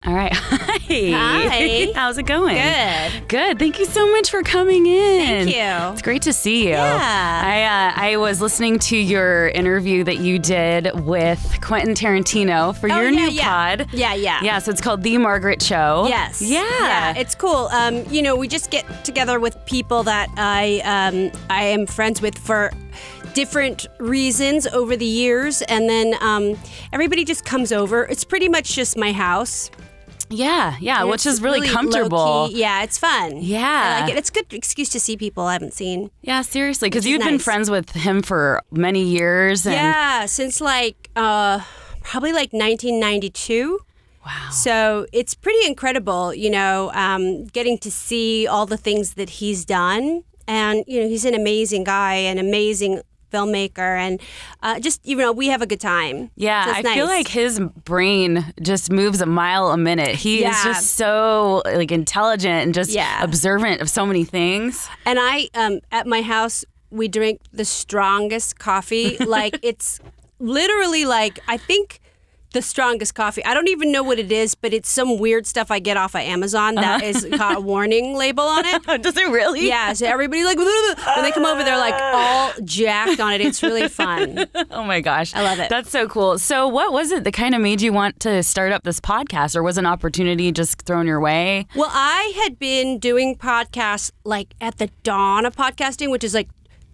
All right. Hi. Hi. How's it going? Good. Good. Thank you so much for coming in. Thank you. It's great to see you. Yeah. I was listening to your interview that you did with Quentin Tarantino for your new pod. Yeah. Yeah, so it's called The Margaret Cho. Yes. Yeah. It's cool. We just get together with people that I am friends with for different reasons over the years, and then everybody just comes over. It's pretty much just my house. Yeah, which is really comfortable. Low-key. Yeah, it's fun. Yeah. I like it. It's a good excuse to see people I haven't seen. Yeah, seriously, because you've been nice. friends with him for many years. And Yeah, since probably 1992. Wow. So it's pretty incredible, getting to see all the things that he's done. And, he's an amazing guy, an amazing filmmaker, and we have a good time. Yeah, so it's I nice. feel like his brain just moves a mile a minute. He is just so intelligent and just observant of so many things. And I, at my house, we drink the strongest coffee. It's literally I think the strongest coffee. I don't even know what it is, but it's some weird stuff I get off of Amazon that is got a warning label on it. Does it really? Yeah, so everybody when they come over, they're all jacked on it. It's really fun. Oh my gosh. I love it. That's so cool. So what was it that kind of made you want to start up this podcast, or was an opportunity just thrown your way? Well, I had been doing podcasts at the dawn of podcasting, which is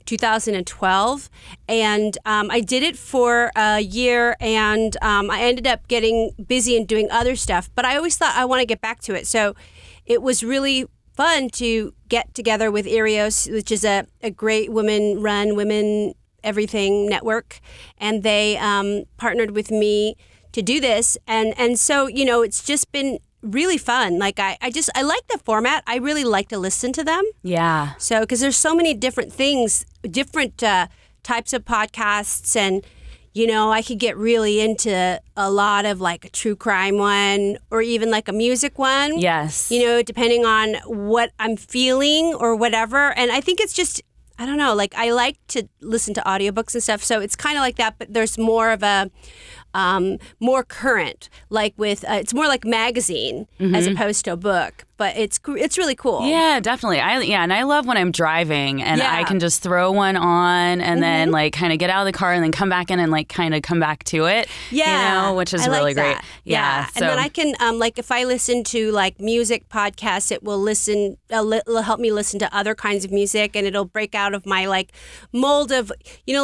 2012, and I did it for a year, and I ended up getting busy and doing other stuff, but I always thought I want to get back to it. So it was really fun to get together with Erios, which is a great women-run, women everything network, and they partnered with me to do this, and so it's just been really fun. I like the format. I really like to listen to them. Yeah. So, because there's so many different things, different types of podcasts, and I could get really into a lot of a true crime one, or even a music one. Yes. Depending on what I'm feeling or whatever. And I think it's just, I don't know, I like to listen to audiobooks and stuff, so it's kind of like that, but there's more of a more current, it's more like magazine as opposed to a book, but it's really cool. Yeah, definitely. And I love when I'm driving and I can just throw one on and then kind of get out of the car and then come back in and kind of come back to it. Yeah, which is I like really great. that. Yeah. So. And then I can if I listen to music podcasts, it will it'll help me listen to other kinds of music, and it'll break out of my mold of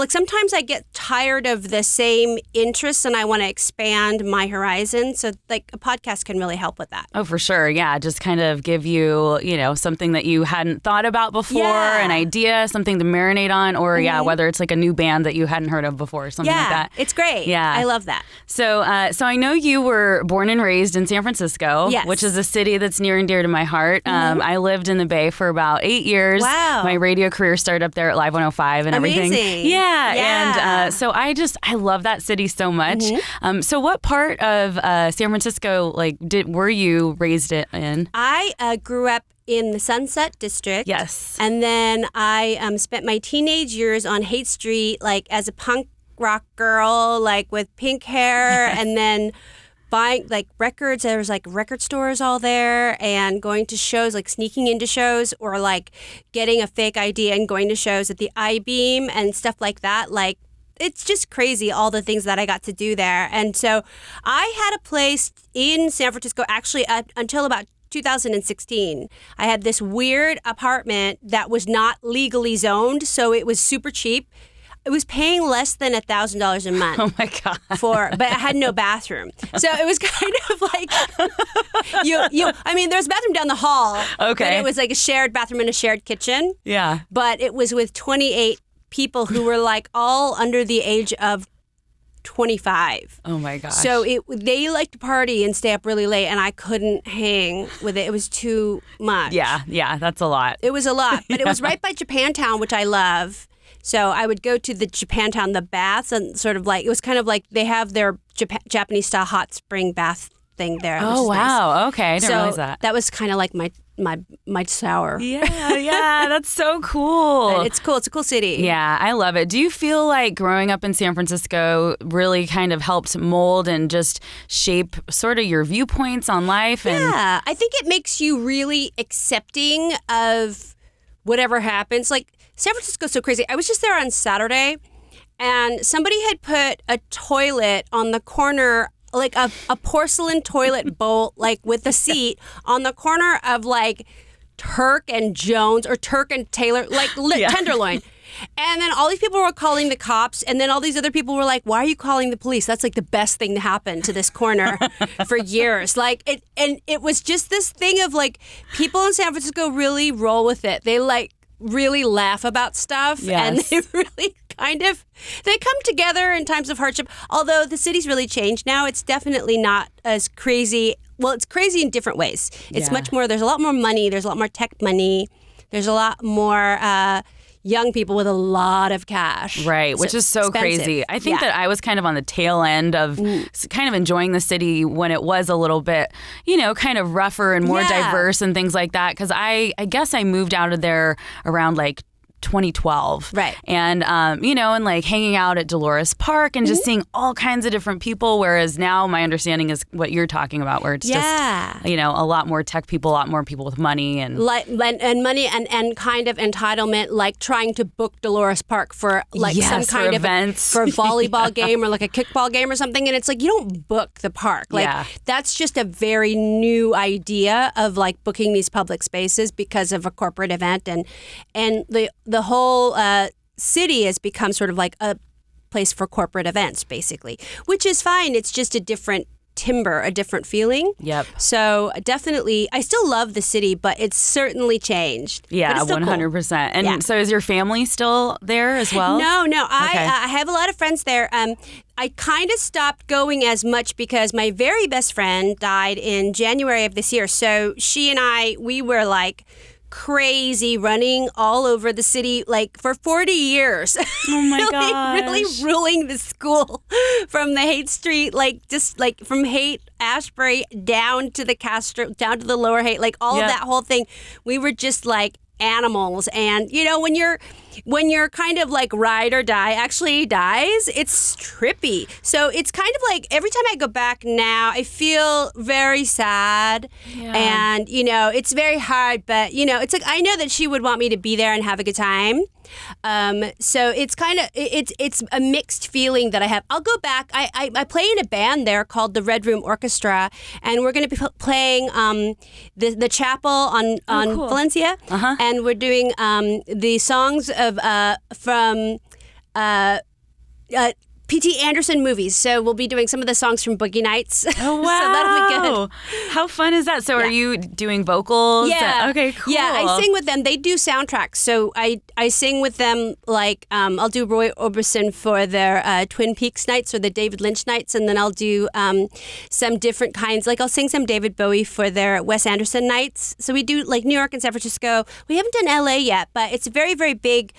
sometimes I get tired of the same interests and I want to expand my horizon. So a podcast can really help with that. Oh, for sure. Yeah. Just kind of give you, something that you hadn't thought about before, an idea, something to marinate on, or whether it's a new band that you hadn't heard of before or something like that. It's great. Yeah. I love that. So I know you were born and raised in San Francisco, which is a city that's near and dear to my heart. I lived in the Bay for about 8 years. Wow. My radio career started up there at Live 105 and everything. Amazing. Yeah. And so I love that city so much. So what part of San Francisco were you raised in? I grew up in the Sunset District. Yes. And then I spent my teenage years on Haight Street as a punk rock girl with pink hair and then buying records. There was record stores all there, and going to shows, sneaking into shows, or getting a fake ID and going to shows at the I-Beam and stuff like that. It's just crazy, all the things that I got to do there. And so I had a place in San Francisco actually until about 2016. I had this weird apartment that was not legally zoned, so it was super cheap. It was paying less than $1,000 a month. Oh my God. But it had no bathroom. So it was kind of there's a bathroom down the hall. Okay. But it was a shared bathroom and a shared kitchen. Yeah. But it was with 28 people who were all under the age of 25. Oh my gosh. So they liked to party and stay up really late, and I couldn't hang with it. It was too much. Yeah, that's a lot. It was a lot, but it was right by Japantown, which I love. So I would go to the Japantown, the baths, and sort of it was kind of they have their Japanese style hot spring bath thing there. Oh, wow. Nice. Okay. I didn't realize that. That was kind of my might sour. Yeah, that's so cool. But it's cool. It's a cool city. Yeah, I love it. Do you feel like growing up in San Francisco really kind of helped mold and just shape sort of your viewpoints on life? Yeah, I think it makes you really accepting of whatever happens. Like, San Francisco's so crazy. I was just there on Saturday, and somebody had put a toilet on the corner, like a porcelain toilet bowl, like with a seat on the corner of like Turk and Jones or Turk and Taylor, like Tenderloin. And then all these people were calling the cops, and then all these other people were like, why are you calling the police? That's like the best thing to happen to this corner for years. Like it was just this thing of like, people in San Francisco really roll with it. They like really laugh about stuff, and they really they come together in times of hardship. Although the city's really changed now, it's definitely not as crazy. Well, it's crazy in different ways. It's much more, there's a lot more money. There's a lot more tech money. There's a lot more young people with a lot of cash. Right, which is so expensive. crazy. I think that I was kind of on the tail end of kind of enjoying the city when it was a little bit, kind of rougher and more diverse and things like that. Because I guess I moved out of there around like 2012. Right. And, and like hanging out at Dolores Park and just seeing all kinds of different people. Whereas now my understanding is what you're talking about, where it's just, a lot more tech people, a lot more people with money and money and kind of entitlement, like trying to book Dolores Park for like some kind of events. For a volleyball game or like a kickball game or something. And it's like, you don't book the park. Like that's just a very new idea of like booking these public spaces because of a corporate event. And the whole city has become sort of like a place for corporate events, basically, which is fine. It's just a different timbre, a different feeling. Yep. So definitely, I still love the city, but it's certainly changed. Yeah, but it's still 100%. Cool. And so is your family still there as well? No. Okay. I have a lot of friends there. I kind of stopped going as much because my very best friend died in January of this year. So she and we were like crazy running all over the city like for 40 years. Oh my gosh. Really ruling the school from the Haight Street, like just like from Haight, Ashbury down to the Castro, down to the Lower Haight, like all of that whole thing. We were just like animals. And when you're kind of like ride or die actually dies, it's trippy. So it's kind of like every time I go back now, I feel very sad. And it's very hard, but it's like I know that she would want me to be there and have a good time. So it's kind of it's a mixed feeling that I have. I'll go back. I play in a band there called the Red Room Orchestra, and we're going to be playing the chapel on cool. Valencia, and we're doing the songs of from P.T. Anderson movies. So we'll be doing some of the songs from Boogie Nights. Oh, wow. So that'll be good. How fun is that? So are you doing vocals? Yeah. Okay, cool. Yeah, I sing with them. They do soundtracks. So I sing with them, like I'll do Roy Orbison for their Twin Peaks nights or the David Lynch nights. And then I'll do some different kinds. Like I'll sing some David Bowie for their Wes Anderson nights. So we do like New York and San Francisco. We haven't done L.A. yet, but it's a very, very big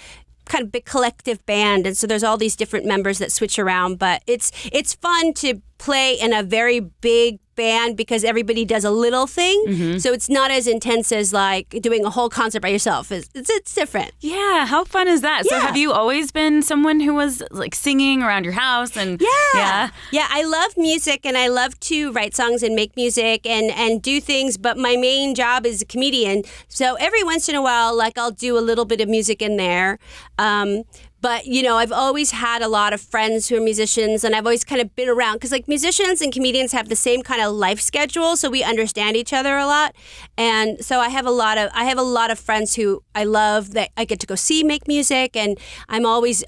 kind of big collective band, and so there's all these different members that switch around, but it's fun to play in a very big band because everybody does a little thing, so it's not as intense as like doing a whole concert by yourself. It's different. Yeah, how fun is that? So have you always been someone who was like singing around your house? And yeah, I love music and I love to write songs and make music and do things, but my main job is a comedian, so every once in a while like I'll do a little bit of music in there. But, I've always had a lot of friends who are musicians, and I've always kind of been around because like musicians and comedians have the same kind of life schedule, so we understand each other a lot. And so I have a lot of friends who I love that I get to go see make music, and I'm always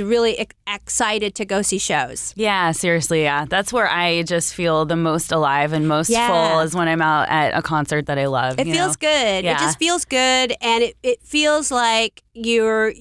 really excited to go see shows. Yeah, seriously, yeah. That's where I just feel the most alive and most full is when I'm out at a concert that I love. It feels good. Yeah. It just feels good, and it feels like you're,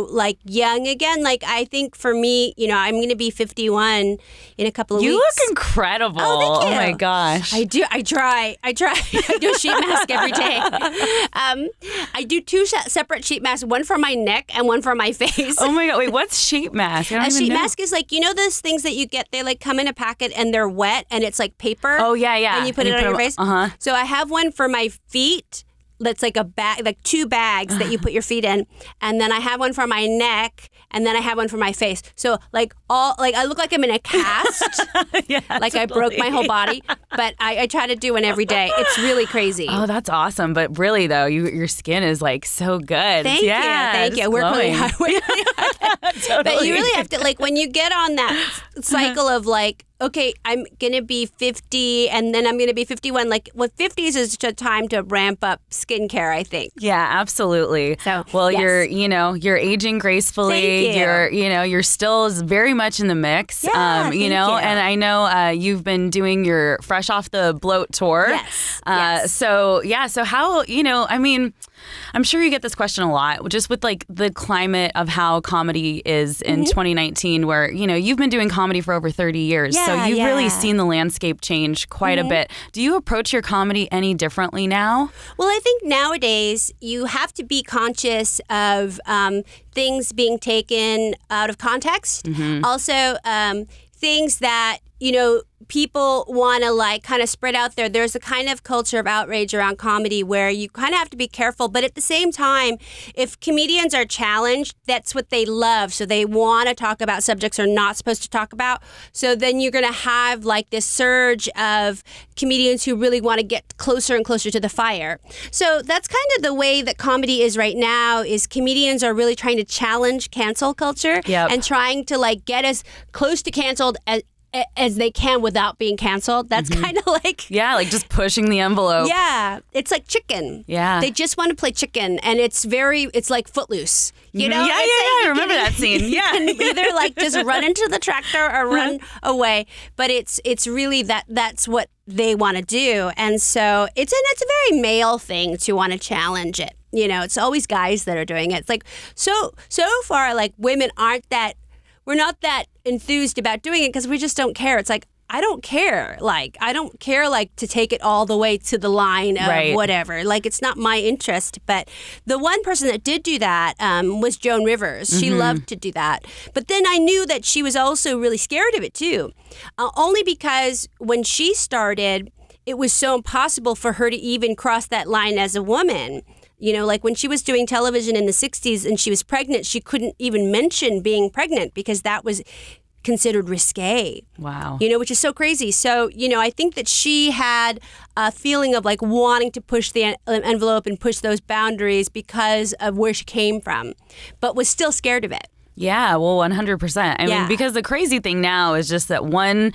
like young again. Like I think for me, I'm going to be 51 in a couple of weeks. You look incredible. Oh, thank you. Oh my gosh. I do. I try. I do a sheet mask every day. I do two separate sheet masks, one for my neck and one for my face. Oh my God. Wait, what's sheet mask? A sheet mask is like, those things that you get, they like come in a packet and they're wet and it's like paper. Oh, yeah. And you put it on your face. Uh-huh. So I have one for my feet that's like a bag, like 2 bags that you put your feet in, and then I have one for my neck, and then I have one for my face. So like I look like I'm in a cast, Yeah, like totally. I broke my whole body. But I try to do one every day. It's really crazy. Oh, that's awesome. But really, though, your skin is like so good. Thank you. Thank you. Work really hard. Totally. But you really have to, like, when you get on that cycle of like, okay, I'm going to be 50 and then I'm going to be 51. Like, what 50s is just a time to ramp up skincare, I think. Yeah, absolutely. So, well, yes. you're aging gracefully. Thank you. You're still very much in the mix. Yeah, thank you. And I know you've been doing your Fresh Off the Bloat tour. Yes. So how, I mean, I'm sure you get this question a lot, just with like the climate of how comedy is in 2019, where, you've been doing comedy for over 30 years. Yeah, so you've yeah. really seen the landscape change quite a bit. Do you approach your comedy any differently now? Well, I think nowadays you have to be conscious of things being taken out of context. Also, things that, people want to like kind of spread out there. There's a kind of culture of outrage around comedy where you kind of have to be careful. But at the same time, if comedians are challenged, that's what they love. So they want to talk about subjects they're not supposed to talk about. So then you're going to have like this surge of comedians who really want to get closer and closer to the fire. So that's kind of the way that comedy is right now, is comedians are really trying to challenge cancel culture and trying to like get as close to canceled as they can without being canceled. That's kind of like... Yeah, like just pushing the envelope. Yeah, it's like chicken. Yeah. They just want to play chicken, and it's like Footloose. You know? Yeah, It's I remember that scene. You can either like just run into the tractor or run away, but it's really that's what they want to do. And so it's a very male thing to want to challenge it. It's always guys that are doing it. It's like so far, like, women we're not that enthused about doing it because we just don't care. It's like, I don't care. Like, I don't care, like, to take it all the way to the line of whatever. Like, it's not my interest. But the one person that did do that was Joan Rivers. She loved to do that. But then I knew that she was also really scared of it, too. Only because when she started, it was so impossible for her to even cross that line as a woman. Like when she was doing television in the 60s and she was pregnant, she couldn't even mention being pregnant because that was considered risque. Wow. Which is so crazy. So, I think that she had a feeling of like wanting to push the envelope and push those boundaries because of where she came from, but was still scared of it. Yeah, well, 100%. I mean, because the crazy thing now is just that one,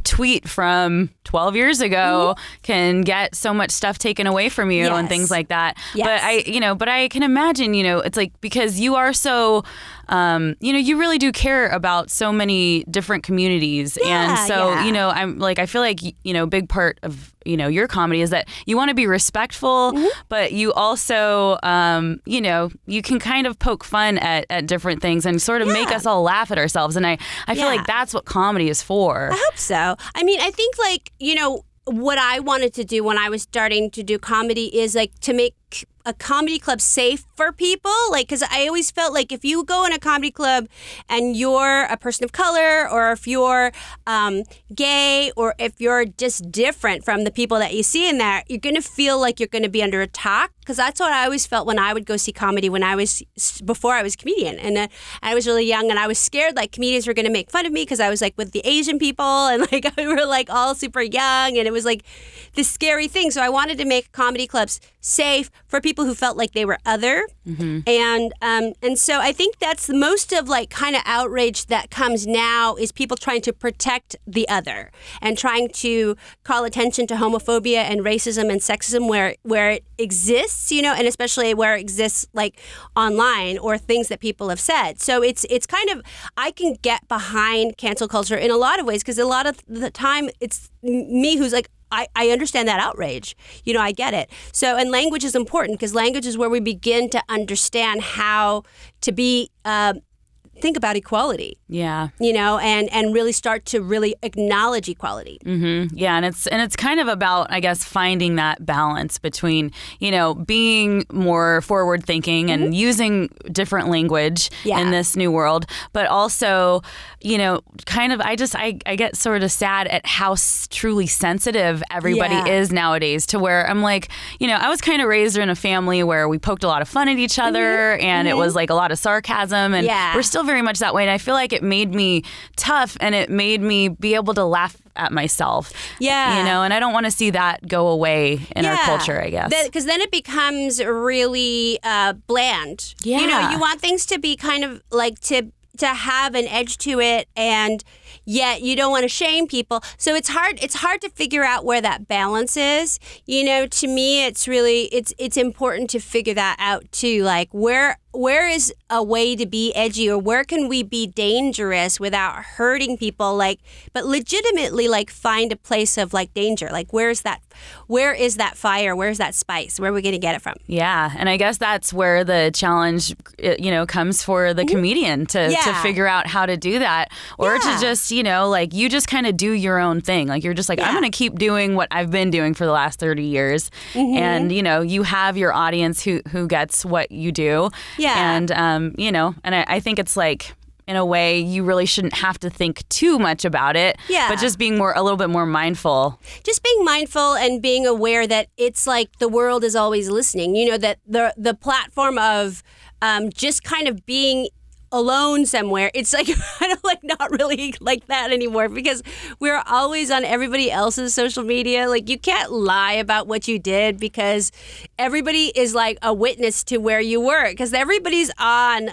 tweet from 12 years ago can get so much stuff taken away from you and things like that. Yes. But I can imagine, it's like, because you are so, you really do care about so many different communities. And so, I'm like, I feel like, a big part of, your comedy is that you want to be respectful, but you also, you can kind of poke fun at different things and sort of make us all laugh at ourselves. And I feel like that's what comedy is for. I hope so. I mean, I think like, what I wanted to do when I was starting to do comedy is like to make a comedy club safe for people. Like, because I always felt like if you go in a comedy club and you're a person of color, or if you're gay, or if you're just different from the people that you see in there, you're going to feel like you're going to be under attack. Because that's what I always felt when I would go see comedy before I was a comedian. And I was really young and I was scared like comedians were going to make fun of me because I was like with the Asian people and like we were like all super young, and it was like this scary thing. So I wanted to make comedy clubs safe for people who felt like they were other. And so I think that's most of like kind of outrage that comes now is people trying to protect the other and trying to call attention to homophobia and racism and sexism where it exists, and especially where it exists like online or things that people have said. So it's kind of, I can get behind cancel culture in a lot of ways because a lot of the time it's me who's like, I understand that outrage. I get it. So, and language is important because language is where we begin to understand how to be think about equality. Yeah. And really start to really acknowledge equality. Mm-hmm. Yeah, and it's kind of about, I guess, finding that balance between, being more forward thinking and using different language in this new world, but also, kind of, I get sort of sad at how truly sensitive everybody is nowadays, to where I'm like, I was kind of raised in a family where we poked a lot of fun at each other, and it was like a lot of sarcasm, and we're still very much that way. And I feel like it made me tough, and it made me be able to laugh at myself. Yeah. And I don't want to see that go away in our culture, I guess. Because then it becomes really bland. Yeah. You want things to be kind of like to have an edge to it, and yet you don't want to shame people. So it's hard to figure out where that balance is. To me, it's really it's important to figure that out too. Like where is a way to be edgy, or where can we be dangerous without hurting people, but legitimately find a place of danger. Where is that fire? Where's that spice? Where are we going to get it from? Yeah. And I guess that's where the challenge, comes for the comedian to figure out how to do that, or to just, you just kind of do your own thing. You're just I'm going to keep doing what I've been doing for the last 30 years. And, you have your audience who gets what you do. Yeah. And, and I think it's in a way, you really shouldn't have to think too much about it. Yeah. But just being a little bit more mindful. Just being mindful and being aware that it's the world is always listening. That the platform of just kind of being alone somewhere, it's kind of not really like that anymore, because we're always on everybody else's social media. You can't lie about what you did, because everybody is a witness to where you were, because everybody's on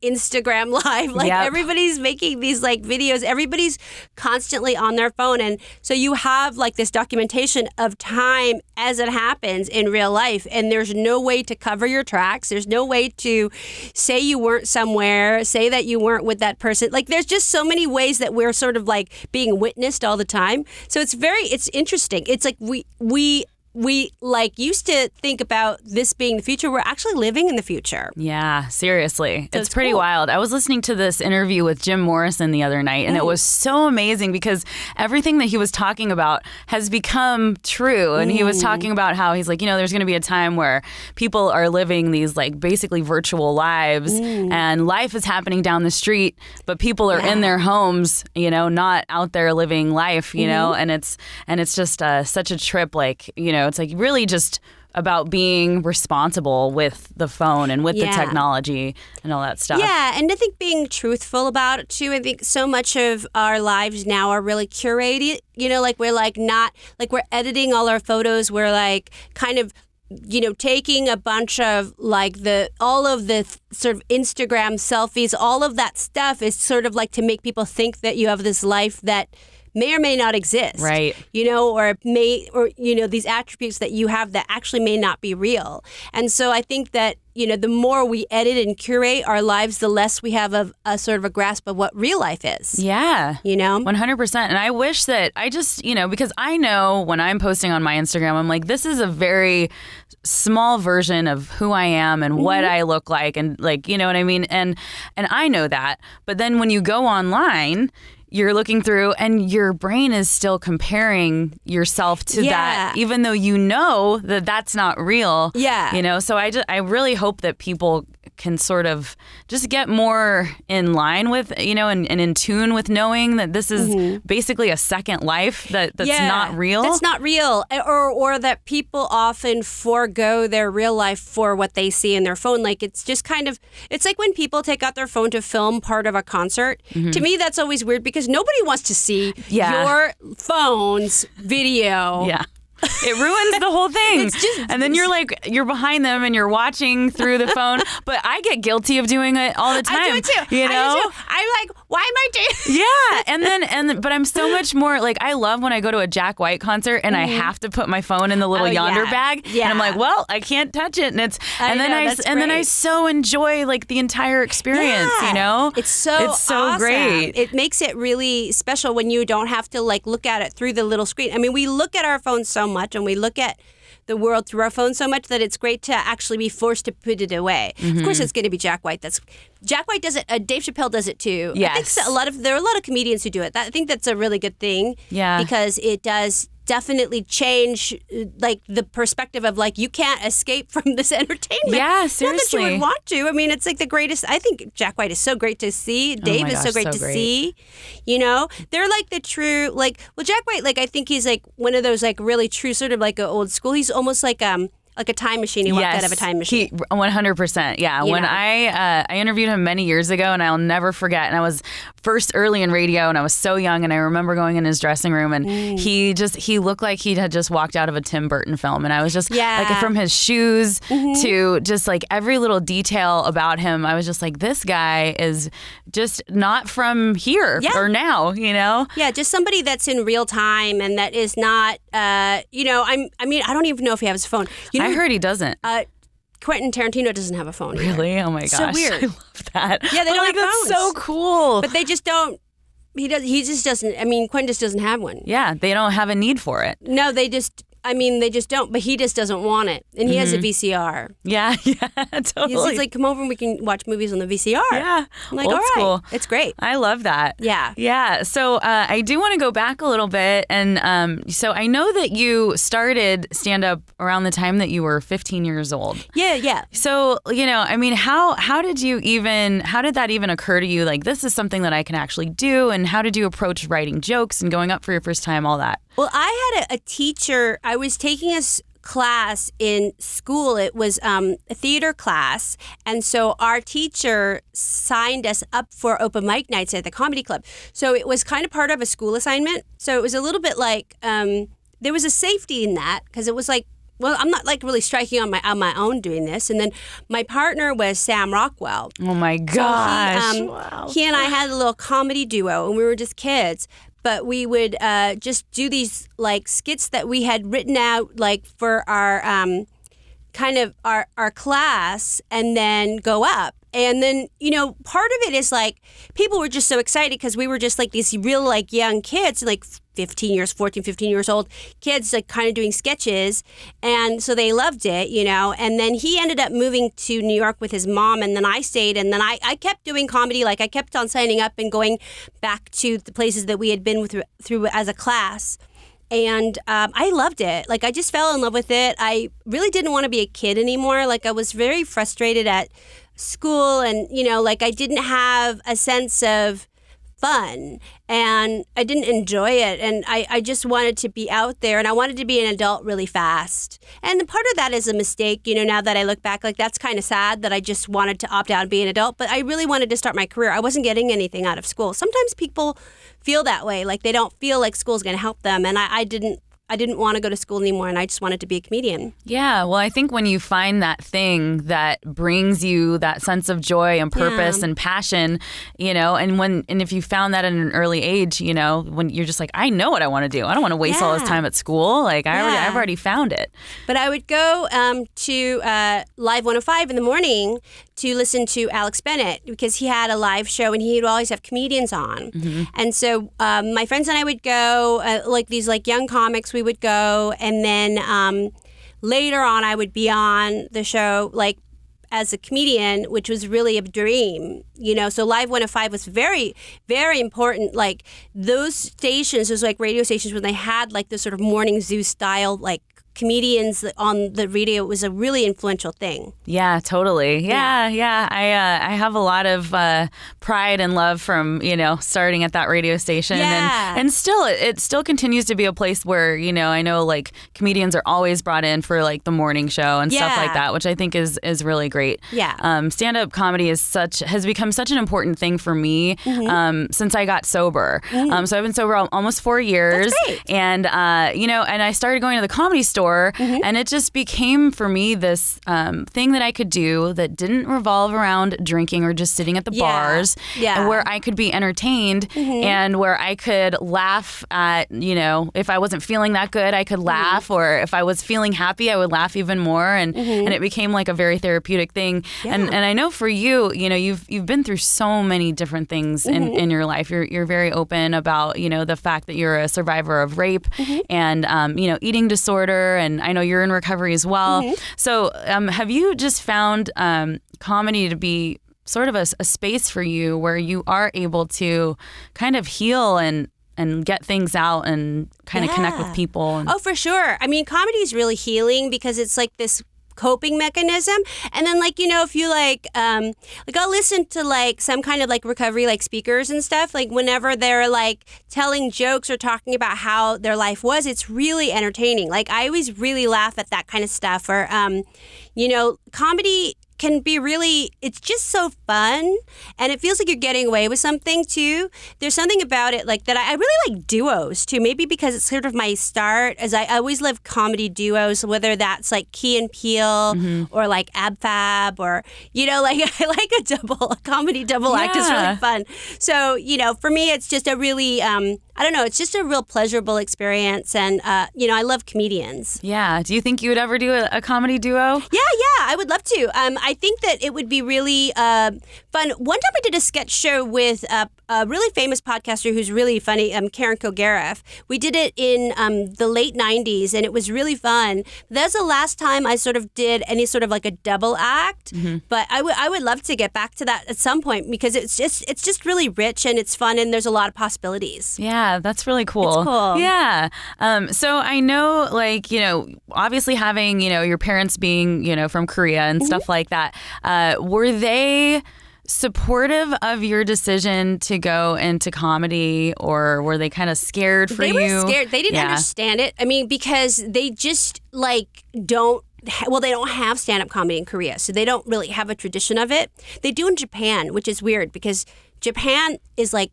Instagram Live, everybody's making these videos, everybody's constantly on their phone, and so you have this documentation of time as it happens in real life, and there's no way to cover your tracks. There's no way to say you weren't somewhere, say that you weren't with that person. There's just so many ways that we're sort of being witnessed all the time. So it's interesting. It's we used to think about this being the future. We're actually living in the future. Yeah, seriously. So it's pretty wild. I was listening to this interview with Jim Morrison the other night, and it was so amazing, because everything that he was talking about has become true. And he was talking about how he's there's going to be a time where people are living these basically virtual lives, and life is happening down the street, but people are in their homes, not out there living life, and it's just such a trip, it's really just about being responsible with the phone and with the technology and all that stuff. Yeah, and I think being truthful about it too. I think so much of our lives now are really curated. We're not we're editing all our photos. We're kind of taking a bunch of all of the sort of Instagram selfies. All of that stuff is sort of to make people think that you have this life that may or may not exist, right? Or these attributes that you have that actually may not be real. And so I think that the more we edit and curate our lives, the less we have a sort of a grasp of what real life is. Yeah, 100%. And I wish that I just because I know when I'm posting on my Instagram, I'm this is a very small version of who I am and what I look like, and you know what I mean. And I know that, but then when you go online, you're looking through and your brain is still comparing yourself to that, even though that that's not real. Yeah. So I really hope that people can sort of just get more in line with, and in tune with knowing that this is basically a second life that's not real. That's not real. Or that people often forego their real life for what they see in their phone. It's just kind of, it's like when people take out their phone to film part of a concert. To me, that's always weird, because nobody wants to see your phone's video. Yeah. It ruins the whole thing. And then you're behind them and you're watching through the phone. But I get guilty of doing it all the time. I do it too. I'm why am I doing? Yeah. But I'm so much more I love when I go to a Jack White concert and I have to put my phone in the little yonder bag. Yeah. And I'm well, I can't touch it. And then I so enjoy the entire experience, It's so awesome. Great. It makes it really special when you don't have to look at it through the little screen. I mean, we look at our phones so much, and we look at the world through our phones so much that it's great to actually be forced to put it away. Of course, it's going to be Jack White. Jack White does it. Dave Chappelle does it too. Yes. I think there are a lot of comedians who do it. I think that's a really good thing. Yeah. Because it does definitely change like the perspective of like you can't escape from this entertainment. Yeah, seriously. Not that you would want to. I mean, it's like the greatest. I think Jack White is so great to see. Dave is so great to see. You know, they're like the true Jack White. Like I think he's like one of those like really true sort of like old school. He's almost like a time machine. He walked out of a time machine. 100%. Yeah. When I interviewed him many years ago, and I'll never forget. And I was first early in radio, and I was so young, and I remember going in his dressing room, and he looked like he had just walked out of a Tim Burton film. And I was just like, from his shoes to just like every little detail about him, I was just like, this guy is just not from here or now, you know? Yeah, just somebody that's in real time and that is not, I don't even know if he has a phone. I heard he doesn't. Quentin Tarantino doesn't have a phone either. Really? Oh my gosh. So weird. I love that. Yeah, they don't have phones. That's so cool. But they just don't. He just doesn't. I mean, Quentin just doesn't have one. Yeah, they don't have a need for it. No, they just don't, but he just doesn't want it. And he has a VCR. Yeah, totally. He's like, come over and we can watch movies on the VCR. Yeah. I'm like, old all right. school. It's great. I love that. Yeah. Yeah. So I do want to go back a little bit. And so I know that you started stand-up around the time that you were 15 years old. Yeah. So, I mean, how did that even occur to you? Like, this is something that I can actually do. And how did you approach writing jokes and going up for your first time, all that? Well, I had a teacher. I was taking a class in school. It was a theater class. And so our teacher signed us up for open mic nights at the comedy club. So it was kind of part of a school assignment. So it was a little bit like there was a safety in that because it was like, well, I'm not like really striking on my own doing this. And then my partner was Sam Rockwell. Oh my gosh. So wow. He and I had a little comedy duo and we were just kids. But we would just do these like skits that we had written out like for our kind of our class and then go up. And then, part of it is like people were just so excited because we were just like these real like young kids, like 14, 15 years old kids, like kind of doing sketches. And so they loved it, And then he ended up moving to New York with his mom. And then I stayed. And then I kept doing comedy. Like I kept on signing up and going back to the places that we had been through as a class. And I loved it. Like I just fell in love with it. I really didn't want to be a kid anymore. Like I was very frustrated at school and, like I didn't have a sense of fun and I didn't enjoy it. And I just wanted to be out there and I wanted to be an adult really fast. And part of that is a mistake, now that I look back, like that's kind of sad that I just wanted to opt out and be an adult. But I really wanted to start my career. I wasn't getting anything out of school. Sometimes people feel that way, like they don't feel like school's going to help them. And I didn't want to go to school anymore and I just wanted to be a comedian. Yeah. Well, I think when you find that thing that brings you that sense of joy and purpose and passion, and if you found that at an early age, when you're just like, I know what I want to do. I don't want to waste all this time at school. Like I've already found it. But I would go to Live 105 in the morning to listen to Alex Bennett because he had a live show and he would always have comedians on. Mm-hmm. And so my friends and I would go, like these like young comics, we would go. And then later on, I would be on the show like as a comedian, which was really a dream, So Live 105 was very, very important. Like those stations, those like radio stations when they had like this sort of morning zoo style, like comedians on the radio, it was a really influential thing. Yeah, totally. Yeah. I have a lot of pride and love from, starting at that radio station. Yeah. And still, it still continues to be a place where, I know like comedians are always brought in for like the morning show and stuff like that, which I think is really great. Yeah. Stand-up comedy has become such an important thing for me since I got sober. So I've been sober almost 4 years. That's great. And, and I started going to the Comedy Store. And it just became for me this thing that I could do that didn't revolve around drinking or just sitting at the bars, and where I could be entertained and where I could laugh at, if I wasn't feeling that good, I could laugh, or if I was feeling happy, I would laugh even more. And it became like a very therapeutic thing. Yeah. And I know for you, you've been through so many different things in your life. You're very open about, the fact that you're a survivor of rape and, eating disorder there, and I know you're in recovery as well. So have you just found comedy to be sort of a space for you where you are able to kind of heal and get things out and kind of connect with people? Oh, for sure. I mean, comedy is really healing because it's like this coping mechanism. And then like, if you I'll listen to like some kind of like recovery like speakers and stuff, like whenever they're like telling jokes or talking about how their life was, it's really entertaining. Like I always really laugh at that kind of stuff. Or comedy can be really, it's just so fun, and it feels like you're getting away with something too. There's something about it like that. I really like duos too, maybe because it's sort of my start, as I always love comedy duos, whether that's like Key and Peele or like Ab Fab, or like I like a comedy double act is really fun. So for me it's just a really I don't know, it's just a real pleasurable experience, and I love comedians. Yeah. Do you think you would ever do a comedy duo? Yeah, I would love to. I think that it would be really fun. One time I did a sketch show with a really famous podcaster who's really funny, Karen Kilgariff. We did it in the late 90s, and it was really fun. That's the last time I sort of did any sort of like a double act, but I would love to get back to that at some point, because it's just really rich and it's fun, and there's a lot of possibilities. Yeah, that's really cool. It's cool. Yeah. So I know, like, obviously having, your parents being, from Korea and stuff like that, were they supportive of your decision to go into comedy, or were they kind of scared for you? They were scared. They didn't understand it. I mean, because they just they don't have stand-up comedy in Korea, so they don't really have a tradition of it. They do in Japan, which is weird because Japan is like,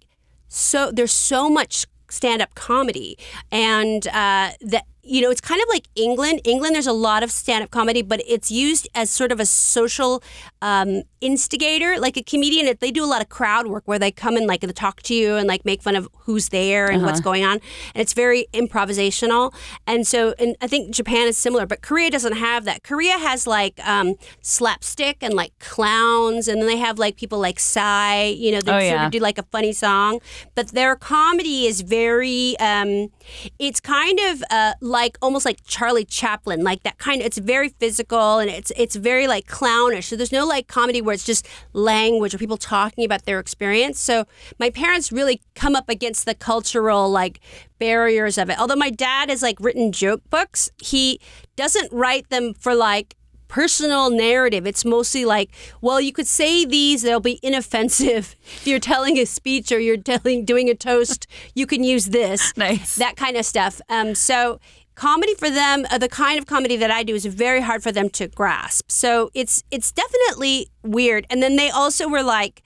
there's so much stand-up comedy, and it's kind of like England. There's a lot of stand-up comedy, but it's used as sort of a social instigator, like a comedian. They do a lot of crowd work where they come and like they talk to you and like make fun of who's there and what's going on, and it's very improvisational. And I think Japan is similar, but Korea doesn't have that. Korea has like slapstick and like clowns, and then they have like people like Psy, they sort of do like a funny song, but their comedy is very it's kind of like almost like Charlie Chaplin, like that kind of. It's very physical, and it's very like clownish. So there's no like comedy where it's just language or people talking about their experience. So my parents really come up against the cultural like barriers of it. Although my dad has like written joke books, he doesn't write them for like personal narrative. It's mostly like, well, you could say these, they'll be inoffensive. If you're telling a speech or you're doing a toast, you can use this. Nice. That kind of stuff. So comedy for them, the kind of comedy that I do, is very hard for them to grasp. So it's definitely weird. And then they also were like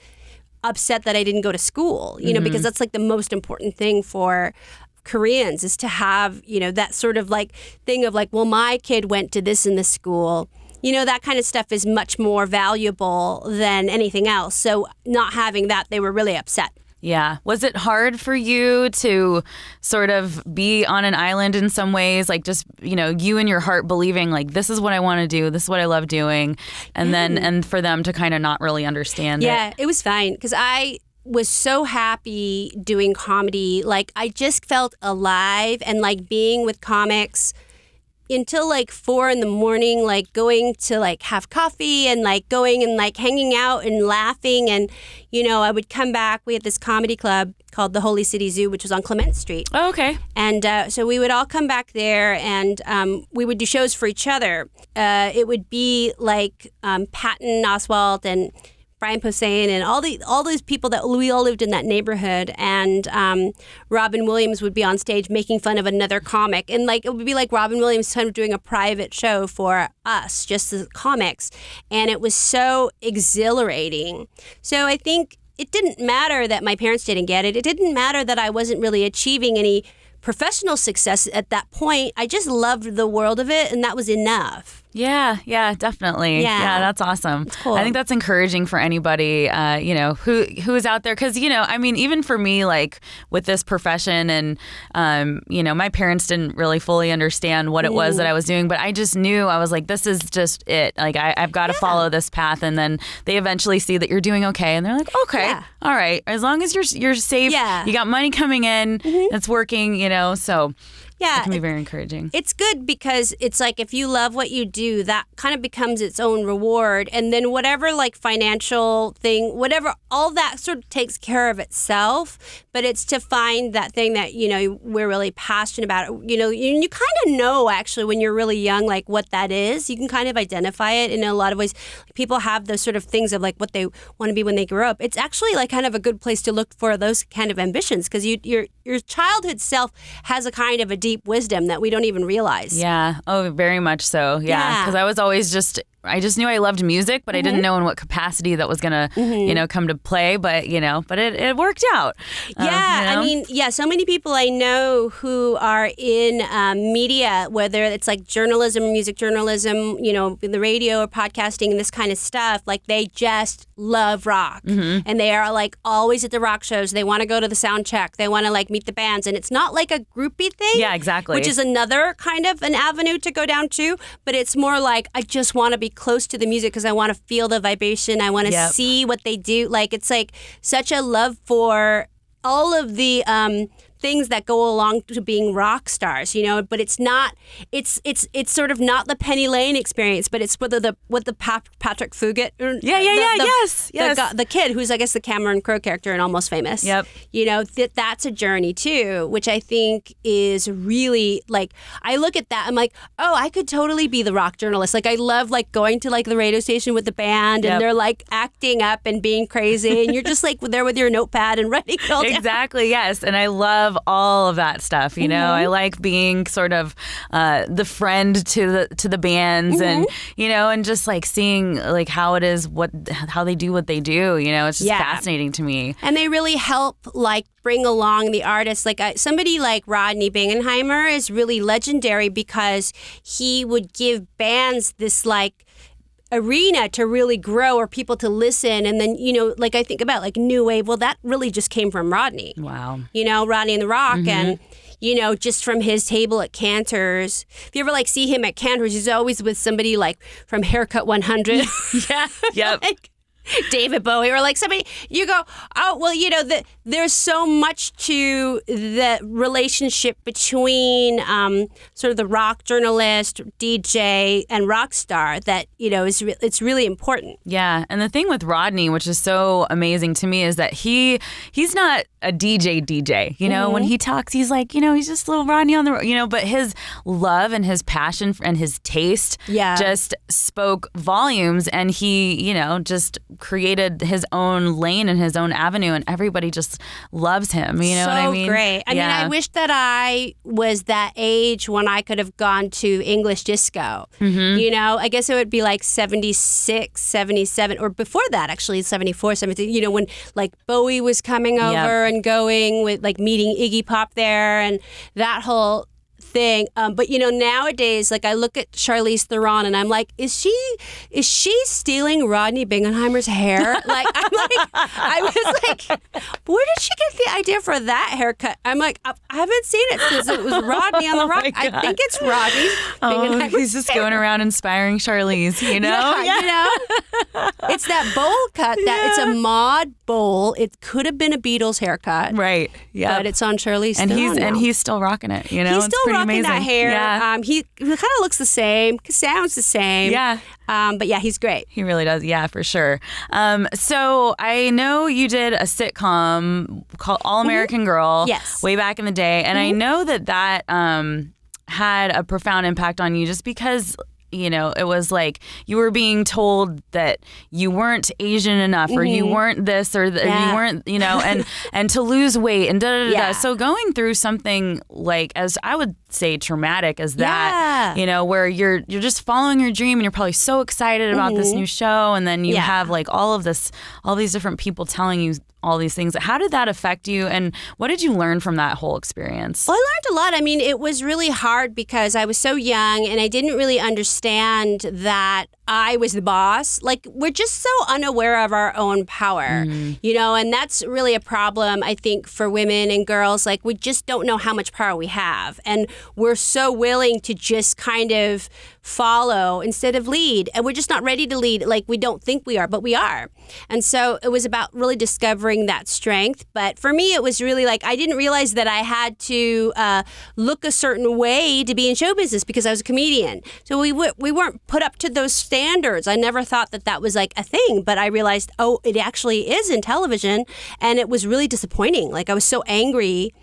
upset that I didn't go to school, because that's like the most important thing for Koreans, is to have, that sort of like thing of like, well, my kid went to this in the school. That kind of stuff is much more valuable than anything else. So not having that, they were really upset. Yeah. Was it hard for you to sort of be on an island in some ways, like just, you and your heart believing like, this is what I want to do, this is what I love doing, and then for them to kind of not really understand it? Yeah, it was fine, because I was so happy doing comedy. Like I just felt alive, and like being with comics until like 4 a.m, like going to like have coffee and like going and like hanging out and laughing. And, I would come back. We had this comedy club called the Holy City Zoo, which was on Clement Street. Oh, okay. And so we would all come back there, and we would do shows for each other. It would be like Patton Oswalt and Brian Posehn and all those people that we all lived in that neighborhood, and Robin Williams would be on stage making fun of another comic, and like it would be like Robin Williams kind of doing a private show for us, just the comics, and it was so exhilarating. So I think it didn't matter that my parents didn't get it. It didn't matter that I wasn't really achieving any professional success at that point. I just loved the world of it, and that was enough. Yeah, definitely. Yeah, that's awesome. It's cool. I think that's encouraging for anybody, who is out there. Because, even for me, like with this profession and, my parents didn't really fully understand what it was that I was doing. But I just knew, I was like, this is just it. Like, I've got to follow this path. And then they eventually see that you're doing okay. And they're like, okay, all right. As long as you're safe, you got money coming in, it's working, so... Yeah, it can be very encouraging. It's good because it's like if you love what you do, that kind of becomes its own reward. And then whatever like financial thing, whatever, all that sort of takes care of itself. But it's to find that thing that, we're really passionate about. You kind of know actually when you're really young, like what that is. You can kind of identify it in a lot of ways. People have those sort of things of like what they want to be when they grow up. It's actually like kind of a good place to look for those kind of ambitions because your childhood self has a kind of a deep wisdom that we don't even realize. Yeah. Oh, very much so. Yeah. Because I was always I just knew I loved music, but I didn't know in what capacity that was going to, come to play. But, but it worked out. Yeah. I mean, so many people I know who are in media, whether it's like journalism, music journalism, in the radio or podcasting and this kind of stuff, like they just love rock. And they are like always at the rock shows. They want to go to the sound check. They want to like meet the bands. And it's not like a groupie thing. Yeah, exactly. Which is another kind of an avenue to go down to. But it's more like I just want to be close to the music because I want to feel the vibration. I want to see what they do. Like it's like such a love for all of the things that go along to being rock stars, but it's not, it's sort of not the Penny Lane experience, but it's with the Patrick Fugit. Yes. The kid who's, I guess, the Cameron Crowe character in Almost Famous. Yep. That's a journey too, which I think is really like, I look at that, I'm like, oh, I could totally be the rock journalist. Like I love like going to like the radio station with the band and they're like acting up and being crazy and you're just like there with your notepad and writing it all down. Exactly, yes. And I love all of that stuff, I like being sort of the friend to the bands and and just like seeing like how it is how they do what they do, it's just fascinating to me. And they really help like bring along the artists. Like somebody like Rodney Bingenheimer is really legendary because he would give bands this like arena to really grow or people to listen. And then, like I think about like New Wave, well, that really just came from Rodney. Wow. Rodney and the Rock and, just from his table at Cantor's. If you ever like see him at Cantor's, he's always with somebody like from Haircut 100. Yeah. Yep. Like David Bowie or like somebody, you go, oh, well, there's so much to the relationship between sort of the rock journalist, DJ, and rock star that, it's really important. Yeah. And the thing with Rodney, which is so amazing to me, is that he's not a DJ. When he talks, he's like, he's just little Rodney on the road, but his love and his passion and his taste just spoke volumes. And he, just created his own lane and his own avenue, and everybody just loves him. You know what I mean? So great. I mean, I wish that I was that age when I could have gone to English disco. I guess it would be like 76, 77, or before that, actually, 74, 73, when like Bowie was coming over and going with like meeting Iggy Pop there and that whole thing. But nowadays, like I look at Charlize Theron and I'm like, is she stealing Rodney Bingenheimer's hair? Like I was like, where did she get the idea for that haircut? I'm like, I haven't seen it since it was Rodney on the Rock. I think it's Rodney Bingenheimer's he's just going around inspiring Charlize, It's that bowl cut it's a mod bowl. It could have been a Beatles haircut. Right. Yeah. But it's on Charlize Theron and he's still rocking it, He's it's still pretty rocking amazing. that hair. Yeah. He kind of looks the same, sounds the same. Yeah. But yeah, he's great. He really does. Yeah, for sure. So I know you did a sitcom called All-American Girl way back in the day. And I know that had a profound impact on you just because it was like you were being told that you weren't Asian enough or you weren't this or you weren't, and to lose weight and da-da-da-da. So going through something like, as I would say, traumatic as that, where you're just following your dream and you're probably so excited about this new show, and then you have like all these different people telling you all these things. How did that affect you, and what did you learn from that whole experience? Well, I learned a lot. I mean, it was really hard because I was so young and I didn't really understand that I was the boss. Like, we're just so unaware of our own power, and that's really a problem, I think, for women and girls. Like, we just don't know how much power we have. And we're so willing to just kind of follow instead of lead. And we're just not ready to lead like we don't think we are, but we are. And so it was about really discovering that strength. But for me, it was really like I didn't realize that I had to look a certain way to be in show business because I was a comedian. So we weren't put up to those standards. I never thought that was like a thing, but I realized, oh, it actually is in television. And it was really disappointing. Like I was so angry.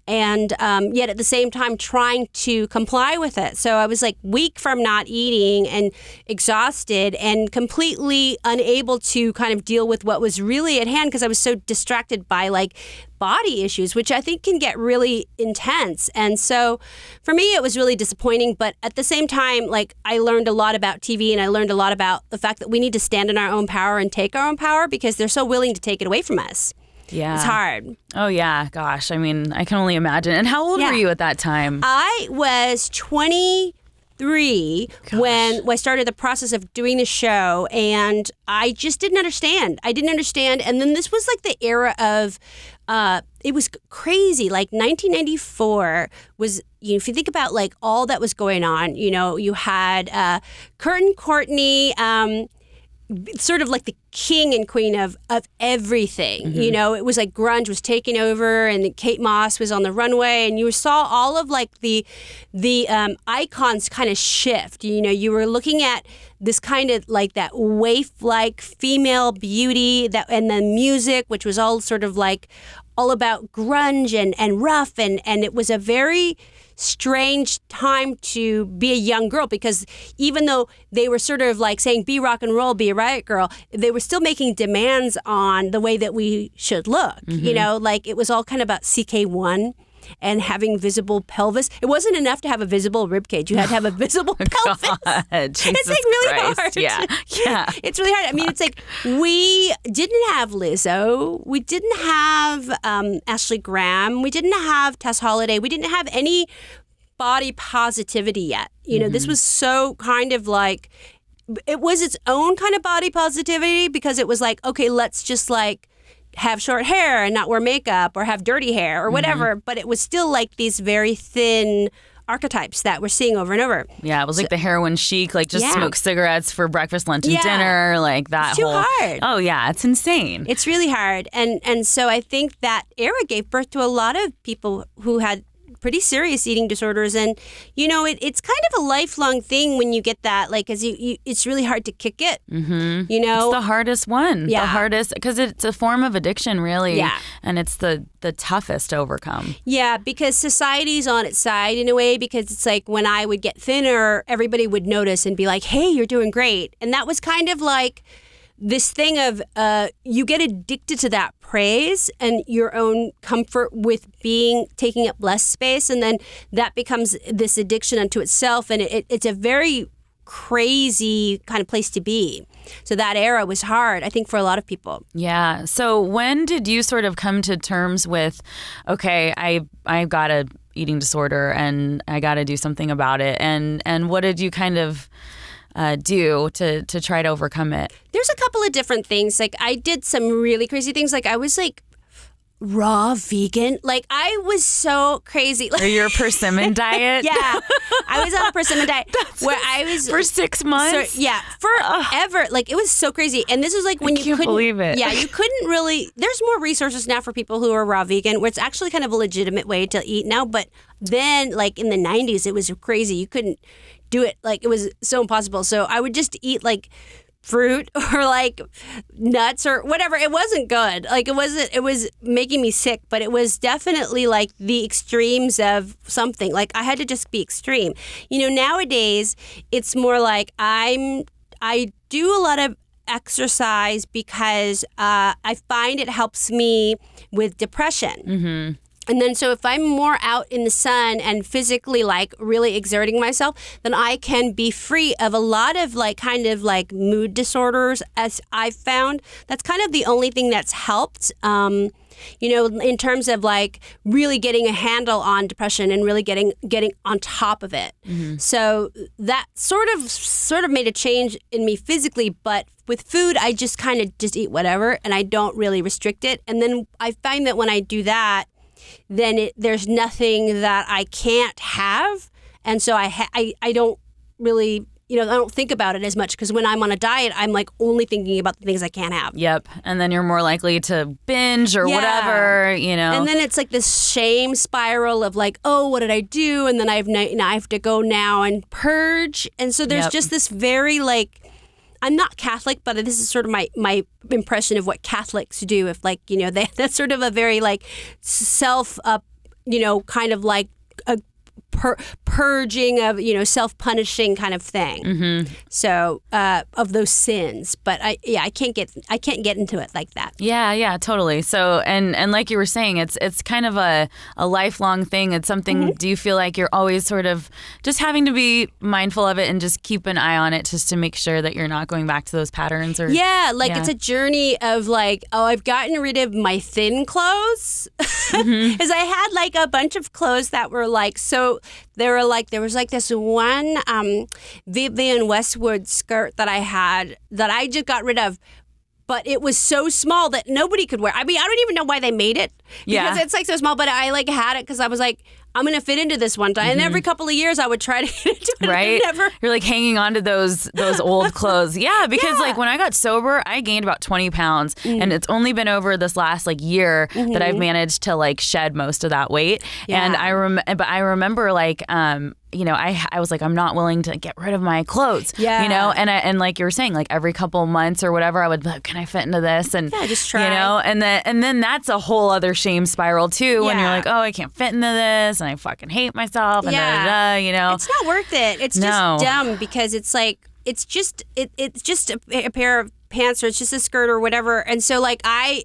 And yet at the same time trying to comply with it. So I was like weak from not eating and exhausted and completely unable to kind of deal with what was really at hand because I was so distracted by like body issues, which I think can get really intense. And so for me, it was really disappointing. But at the same time, like I learned a lot about TV and I learned a lot about the fact that we need to stand in our own power and take our own power because they're so willing to take it away from us. Yeah. It's hard. Oh, yeah. Gosh. I mean, I can only imagine. And how old were you at that time? I was 23 when I started the process of doing the show, and I just didn't understand. And then this was like the era of, it was crazy. Like 1994 was, if you think about like all that was going on, you had Kurt and Courtney, sort of like the king and queen of everything. Mm-hmm. It was like grunge was taking over and Kate Moss was on the runway and you saw all of like the icons kind of shift. You were looking at this kind of like that waif-like female beauty and the music, which was all sort of like all about grunge and rough and it was a very strange time to be a young girl because even though they were sort of like saying be rock and roll, be a riot girl, they were still making demands on the way that we should look. Mm-hmm. Like it was all kind of about CK1 and having visible pelvis. It wasn't enough to have a visible rib cage. You had to have a visible pelvis. God, it's like really Christ. hard. Yeah. It's really hard. I mean, it's like we didn't have Lizzo. We didn't have Ashley Graham. We didn't have Tess Holliday. We didn't have any body positivity yet. Mm-hmm. This was so kind of like, it was its own kind of body positivity because it was like, okay, let's just like have short hair and not wear makeup or have dirty hair or whatever. Mm-hmm. But it was still like these very thin archetypes that we're seeing over and over. Yeah, it was like the heroin chic, like just smoke cigarettes for breakfast, lunch, and dinner, like that it's too hard. Oh yeah, it's insane. It's really hard. And so I think that era gave birth to a lot of people who had pretty serious eating disorders. And, it's kind of a lifelong thing when you get that, like, because it's really hard to kick it, It's the hardest one. Yeah. The hardest, because it's a form of addiction, really. Yeah. And it's the toughest to overcome. Yeah, because society's on its side in a way, because it's like when I would get thinner, everybody would notice and be like, hey, you're doing great. And that was kind of like this thing of you get addicted to that praise and your own comfort with taking up less space, and then that becomes this addiction unto itself, and it's a very crazy kind of place to be. So that era was hard, I think, for a lot of people. Yeah. So when did you sort of come to terms with, okay, I've got a eating disorder and I got to do something about it, and what did you kind of do to try to overcome it? There's a couple of different things. Like I did some really crazy things. Like I was like raw vegan. Like I was so crazy. Or your persimmon diet? Yeah. I was on a persimmon diet where I was for 6 months. So, yeah, forever. Like it was so crazy. And this was like when I can't believe it. Yeah, you couldn't really. There's more resources now for people who are raw vegan, where it's actually kind of a legitimate way to eat now. But then, like in the 90s, it was crazy. You couldn't do it. Like it was so impossible. So I would just eat like fruit or like nuts or whatever. It wasn't good. Like it was making me sick, but it was definitely like the extremes of something. Like I had to just be extreme. Nowadays it's more like I do a lot of exercise because I find it helps me with depression. Mm-hmm. And then so if I'm more out in the sun and physically like really exerting myself, then I can be free of a lot of like kind of like mood disorders, as I've found. That's kind of the only thing that's helped, in terms of like really getting a handle on depression and really getting on top of it. Mm-hmm. So that sort of made a change in me physically, but with food, I just kind of just eat whatever and I don't really restrict it. And then I find that when I do that, then there's nothing that I can't have. And so I don't really, I don't think about it as much, because when I'm on a diet, I'm like only thinking about the things I can't have. Yep. And then you're more likely to binge or whatever, And then it's like this shame spiral of like, oh, what did I do? And then I have to go now and purge. And so there's just this very like, I'm not Catholic, but this is sort of my impression of what Catholics do. If like, that's sort of a very like self, kind of like a purging of, self-punishing kind of thing. Mm-hmm. So of those sins, but I can't get into it like that. Yeah, totally. So and like you were saying, it's kind of a lifelong thing. It's something. Mm-hmm. Do you feel like you're always sort of just having to be mindful of it and just keep an eye on it, just to make sure that you're not going back to those patterns? Or it's a journey of like, oh, I've gotten rid of my thin clothes, because I had like a bunch of clothes that were like so. There was like this one Vivienne Westwood skirt that I had that I just got rid of, but it was so small that nobody could wear. I mean, I don't even know why they made it, because it's like so small, but I like had it because I was like, I'm going to fit into this one time. Mm-hmm. And every couple of years I would try to get into it. Right? You're like hanging on to those old clothes. Yeah, because like when I got sober, I gained about 20 pounds. Mm-hmm. And it's only been over this last like year that I've managed to like shed most of that weight. Yeah. And I remember like, I was like, I'm not willing to get rid of my clothes. Yeah. And like you were saying, like every couple months or whatever, I would be like, can I fit into this? And just try. And then that's a whole other shame spiral too, when you're like, oh, I can't fit into this, and I fucking hate myself, and It's not worth it. It's just dumb, because it's like it's just a pair of pants, or it's just a skirt or whatever. And so like I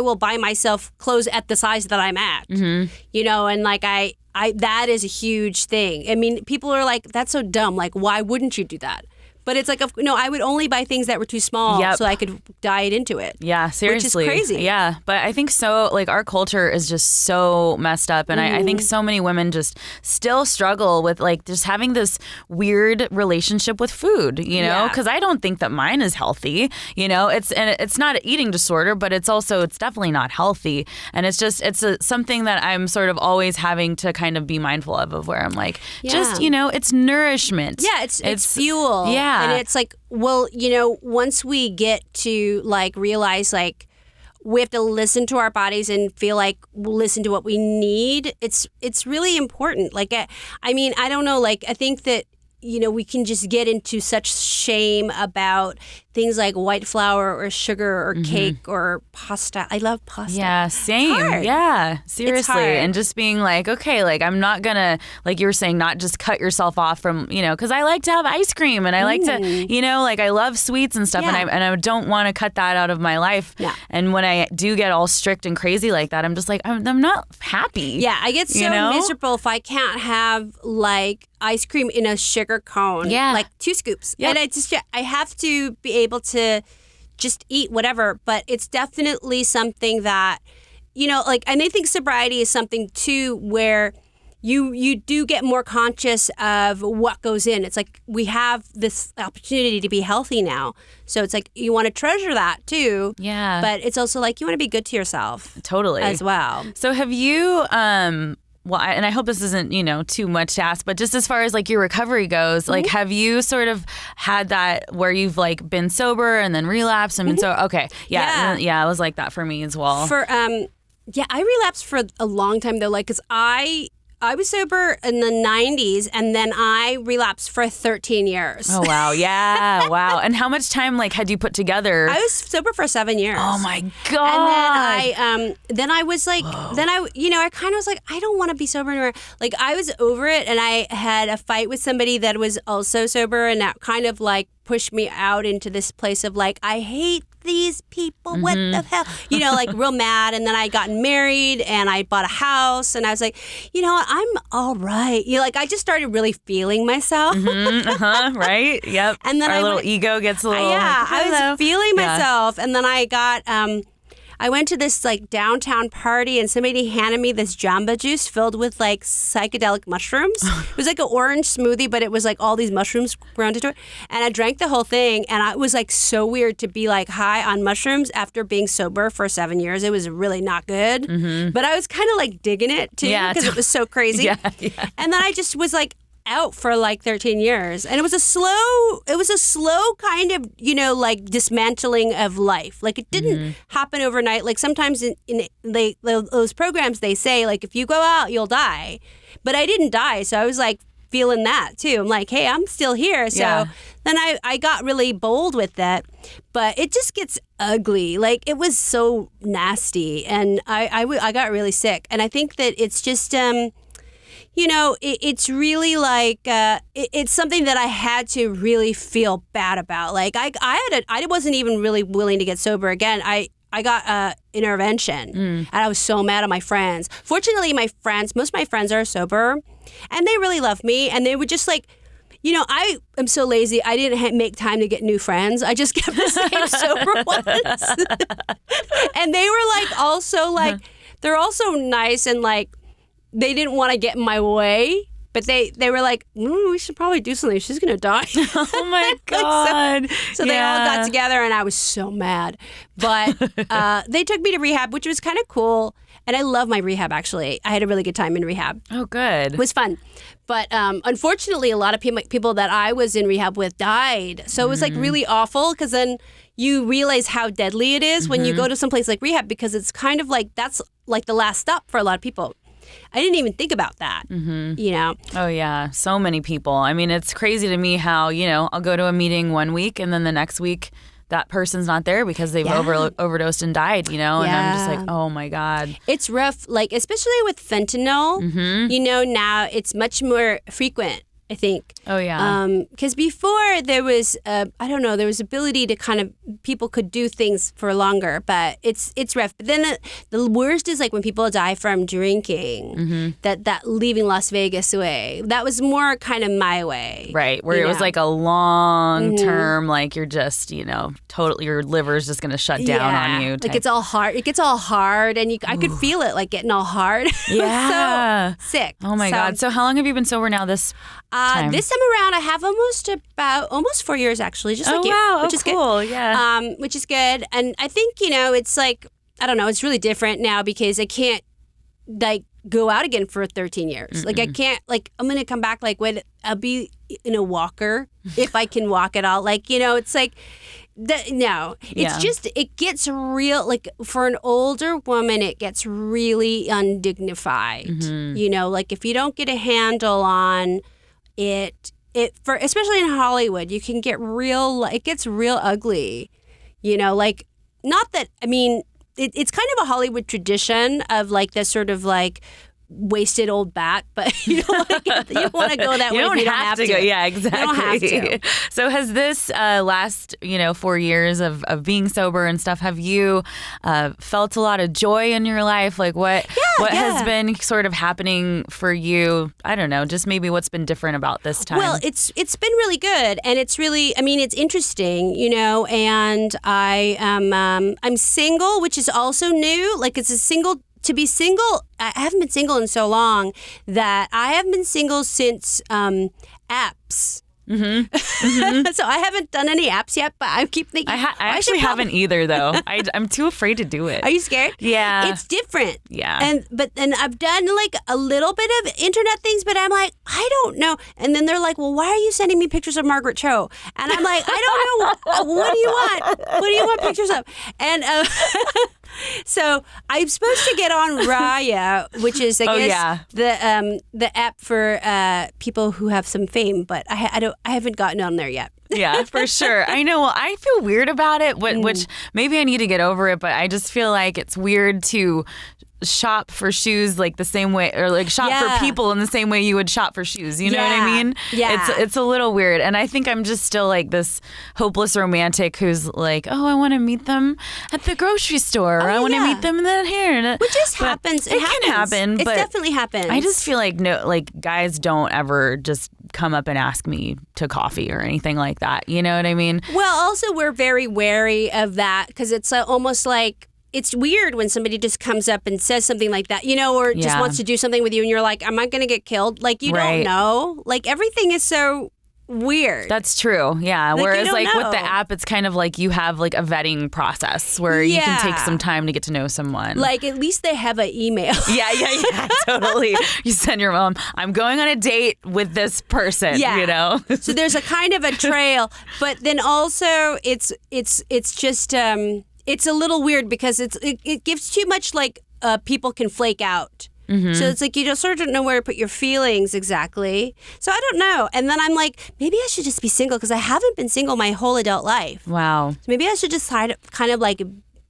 will buy myself clothes at the size that I'm at. Mm-hmm. And like I that is a huge thing. I mean, people are like, that's so dumb. Like, why wouldn't you do that? But it's like, I would only buy things that were too small so I could diet into it. Yeah, seriously. Which is crazy. Yeah, but I think so, like, our culture is just so messed up. And I think so many women just still struggle with, like, just having this weird relationship with food, Because I don't think that mine is healthy, It's not an eating disorder, but it's definitely not healthy. And it's something that I'm sort of always having to kind of be mindful of where I'm like, it's nourishment. Yeah, it's fuel. Yeah. And it's like, well, once we get to like realize like we have to listen to our bodies and feel like we'll listen to what we need, it's really important. Like, I mean, I don't know, like I think that, we can just get into such shame about things like white flour or sugar or cake or pasta. I love pasta. Yeah, same. Yeah, seriously. And just being like, okay, like I'm not gonna, like you were saying, not just cut yourself off from, because I like to have ice cream and I like to, like I love sweets and stuff, and I don't want to cut that out of my life. Yeah. And when I do get all strict and crazy like that, I'm just like, I'm not happy. Yeah, I get so miserable if I can't have like ice cream in a sugar cone. Yeah. Like 2 scoops. Yep. And I have to be able to just eat whatever, but it's definitely something that, like, and I think sobriety is something too where you do get more conscious of what goes in. It's like we have this opportunity to be healthy now. So it's like you want to treasure that too. Yeah. But it's also like you want to be good to yourself. Totally. As well. So have you well, and I hope this isn't, too much to ask, but just as far as like your recovery goes, like have you sort of had that where you've like been sober and then relapsed and been okay. Yeah. Yeah, it was like that for me as well. I relapsed for a long time though, like, 'cause I was sober in the 90s, and then I relapsed for 13 years. Oh, wow. Yeah. Wow. And how much time, like, had you put together? I was sober for 7 years. Oh, my God. And then I was like, I kind of was like, I don't want to be sober anymore. Like, I was over it, and I had a fight with somebody that was also sober, and that kind of, like, pushed me out into this place of, like, I hate these people. What the hell? Like real mad. And then I got married and I bought a house, and I was like, I'm all right. Like I just started really feeling myself. Right. Yep. And then our little ego gets a little. I was feeling myself. And then I I went to this like downtown party and somebody handed me this jamba juice filled with like psychedelic mushrooms. It was like an orange smoothie, but it was like all these mushrooms ground into it. And I drank the whole thing, and it was like so weird to be like high on mushrooms after being sober for 7 years. It was really not good, but I was kind of like digging it too because it was so crazy. Yeah. And then I just was like out for like 13 years, and it was a slow kind of, you know, like dismantling of life. Like it didn't happen overnight. Like sometimes in those programs they say like if you go out you'll die, but I didn't die, so I was like feeling that too. I'm like, hey, I'm still here. So then I got really bold with that, but it just gets ugly. Like it was so nasty, and I got really sick, and I think that it's just you know, it's really like it's something that I had to really feel bad about. Like I wasn't even really willing to get sober again. I got intervention, and I was so mad at my friends. Fortunately, most of my friends are sober, and they really love me, and they would just like, you know, I am so lazy. I didn't make time to get new friends. I just kept the same sober ones, and they were like also like they're also nice and like. They didn't want to get in my way, but they were like, we should probably do something. She's going to die. Oh, my God. So they all got together, and I was so mad. But they took me to rehab, which was kind of cool. And I love my rehab, actually. I had a really good time in rehab. Oh, good. It was fun. But unfortunately, a lot of people that I was in rehab with died. So it was like really awful, because then you realize how deadly it is when you go to some place like rehab, because it's kind of like that's like the last stop for a lot of people. I didn't even think about that, you know? Oh, yeah. So many people. I mean, it's crazy to me how, you know, I'll go to a meeting one week and then the next week that person's not there because they've overdosed and died, you know? And I'm just like, oh, my God. It's rough, like, especially with fentanyl, you know, now it's much more frequent, I think. Oh, yeah. Because before there was, I don't know, there was ability to kind of, people could do things for longer, but it's rough. But then the worst is like when people die from drinking, that leaving Las Vegas way. That was more kind of my way. Right, where it was like a long term, like you're just, you know, totally, your liver's just going to shut down on you. Like it's all hard. It gets all hard, and I could feel it like getting all hard. Yeah. So sick. Oh, my God. So how long have you been sober now this time? This time around, I have almost 4 years, actually, just like you. Wow. Which is cool. Good. Yeah. Which is good. And I think, you know, it's like, I don't know, it's really different now because I can't, like, go out again for 13 years. Like, I can't, like, I'm going to come back, like, when I'll be in a walker, if I can walk at all. Like, you know, it's like, no. It's just, it gets real, like, for an older woman, it gets really undignified. You know, like, if you don't get a handle on it for especially in Hollywood, you can get it gets real ugly, you know, like, not that, I mean, it's kind of a Hollywood tradition of like this sort of like wasted old bat, but you don't want to go that way. You don't have to go. Yeah, exactly. You don't have to. So has this last 4 years of being sober and stuff, have you felt a lot of joy in your life? Like what has been sort of happening for you? I don't know, just maybe what's been different about this time? Well, it's been really good, and it's really, I mean, it's interesting, you know, and I'm single, which is also new. Like to be single, I haven't been single in so long that I haven't been single since apps. So I haven't done any apps yet, but I keep thinking. I actually haven't either, though. I'm too afraid to do it. Are you scared? Yeah. It's different. Yeah. But I've done like a little bit of internet things, but I'm like, I don't know. And then they're like, well, why are you sending me pictures of Margaret Cho? And I'm like, I don't know. What do you want? What do you want pictures of? And so I'm supposed to get on Raya, which is I guess the app for people who have some fame, but I haven't gotten on there yet. Yeah, for sure. I know. Well, I feel weird about it, which maybe I need to get over it, but I just feel like it's weird to shop for shoes like the same way, or like shop for people in the same way you would shop for shoes. You know what I mean? Yeah. It's a little weird. And I think I'm just still like this hopeless romantic who's like, oh, I want to meet them at the grocery store. Or I want to meet them in that here. Which just happens. It can happen. It but definitely happens. I just feel like guys don't ever just come up and ask me to coffee or anything like that. You know what I mean? Well, also we're very wary of that because it's almost like, it's weird when somebody just comes up and says something like that, or just wants to do something with you and you're like, am I going to get killed? Like, you don't know. Like, everything is so weird. That's true. Yeah. Like, whereas you don't with know. the app, it's kind of like you have like a vetting process where you can take some time to get to know someone. Like, at least they have an email. Yeah, totally. You send your mom, I'm going on a date with this person, So there's a kind of a trail, but then also it's just it's a little weird because it gives too much, like, people can flake out. Mm-hmm. So it's like you sort of don't know where to put your feelings exactly. So I don't know. And then I'm like, maybe I should just be single because I haven't been single my whole adult life. Wow. So maybe I should decide kind of like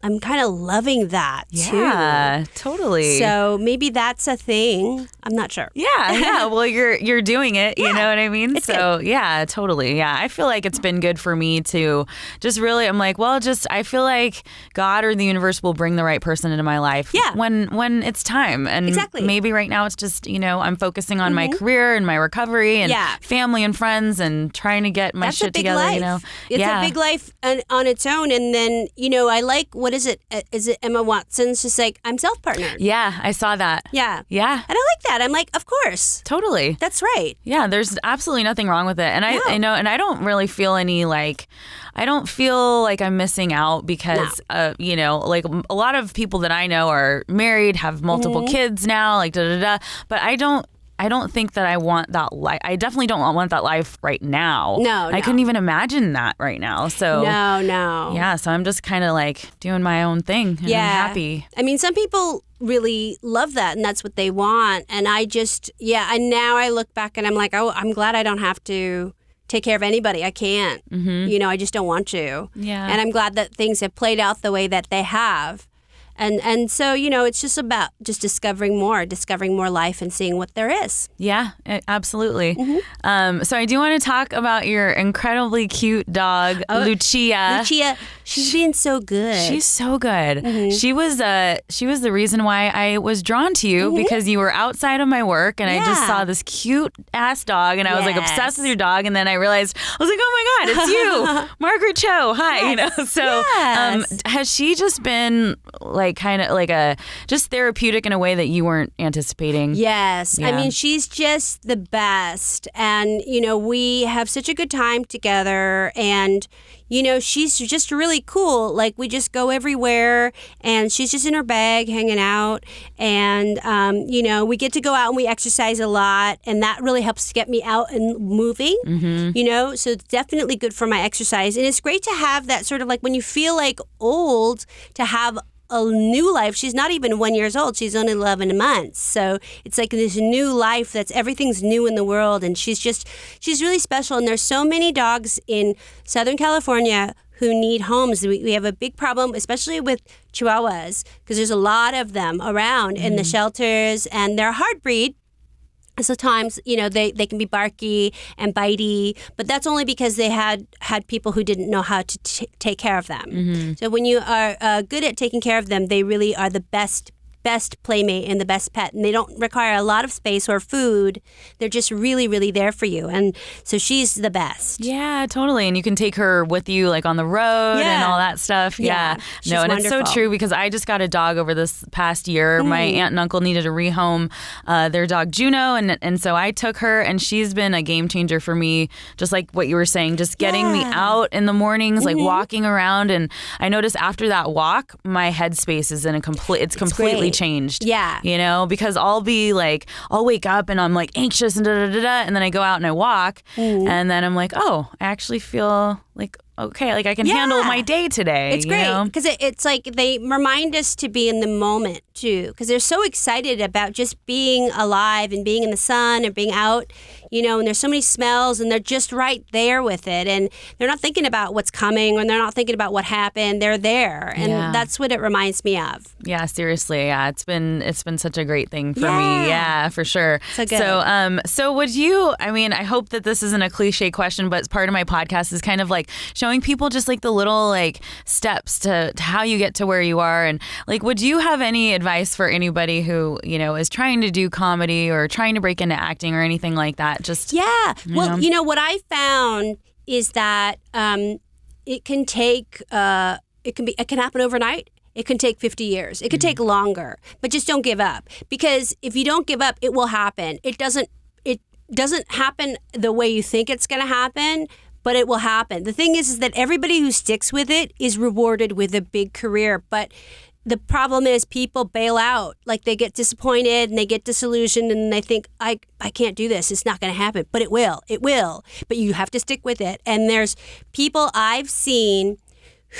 I'm kind of loving that too. Yeah, totally. So maybe that's a thing. I'm not sure. Yeah. Well, you're doing it. You know what I mean? It's so good. Yeah, totally. Yeah, I feel like it's been good for me to just really. I'm like, well, I feel like God or the universe will bring the right person into my life. Yeah. When it's time. And exactly. Maybe right now it's just I'm focusing on my career and my recovery and family and friends and trying to get my shit together. Life. It's a big life on its own. And then I like what is it? Is it Emma Watson's just like, I'm self-partnered? Yeah, I saw that. Yeah. Yeah. And I like that. I'm like, of course. Totally. That's right. Yeah, there's absolutely nothing wrong with it. And I know, and I don't really feel any I don't feel like I'm missing out because, like a lot of people that I know are married, have multiple kids now, like But I don't think that I want that life. I definitely don't want that life right now. No. I couldn't even imagine that right now. So no. Yeah, so I'm just kind of like doing my own thing and I'm happy. I mean, some people really love that and that's what they want. And I just, and now I look back and I'm like, oh, I'm glad I don't have to take care of anybody. I can't. Mm-hmm. I just don't want to. Yeah. And I'm glad that things have played out the way that they have. And so, it's just about just discovering more life and seeing what there is. Yeah, absolutely. Mm-hmm. So I do want to talk about your incredibly cute dog, Lucia. Lucia, she's been so good. She's so good. Mm-hmm. She was the reason why I was drawn to you because you were outside of my work and I just saw this cute ass dog and I was like obsessed with your dog and then I realized I was like, oh my God, it's you, Margaret Cho. Hi, So has she just been like kind of like a just therapeutic in a way that you weren't anticipating? Yes. Yeah. I mean, she's just the best. And, we have such a good time together and, she's just really cool. Like we just go everywhere and she's just in her bag hanging out. And, we get to go out and we exercise a lot and that really helps get me out and moving, so it's definitely good for my exercise. And it's great to have that sort of like when you feel like old to have a new life. She's not even 1 year old. She's only 11 months. So it's like this new life everything's new in the world. And she's really special. And there's so many dogs in Southern California who need homes. We have a big problem, especially with Chihuahuas, because there's a lot of them around in the shelters and they're a hard breed. So times, they can be barky and bitey, but that's only because they had people who didn't know how to take care of them. Mm-hmm. So when you are good at taking care of them, they really are the best playmate and the best pet. And they don't require a lot of space or food. They're just really, really there for you. And so she's the best. Yeah, totally. And you can take her with you like on the road and all that stuff. Yeah. She's and wonderful. It's so true because I just got a dog over this past year. My aunt and uncle needed to rehome their dog Juno. And so I took her and she's been a game changer for me. Just like what you were saying, just getting me out in the mornings, like walking around. And I noticed after that walk, my headspace is in it's completely changed. Yeah. Because I'll wake up and I'm like anxious and and then I go out and I walk and then I'm like, oh, I actually feel like okay, like I can handle my day today. It's great because it's like they remind us to be in the moment too, because they're so excited about just being alive and being in the sun and being out, and there's so many smells and they're just right there with it and they're not thinking about what's coming and they're not thinking about what happened. They're there and that's what it reminds me of. Yeah, seriously. Yeah, it's been such a great thing for me. Yeah, for sure. So good. So would you? I mean, I hope that this isn't a cliche question, but part of my podcast is kind of like showing people just like the little like steps to how you get to where you are. And like, would you have any advice for anybody who, is trying to do comedy or trying to break into acting or anything like that? Just Well, what I found is that it can take it can happen overnight. It can take 50 years. It could take longer, but just don't give up. Because if you don't give up, it will happen. It doesn't happen the way you think it's going to happen, but it will happen. The thing is that everybody who sticks with it is rewarded with a big career. But the problem is people bail out. Like they get disappointed and they get disillusioned and they think, I can't do this. It's not going to happen. But it will. It will. But you have to stick with it. And there's people I've seen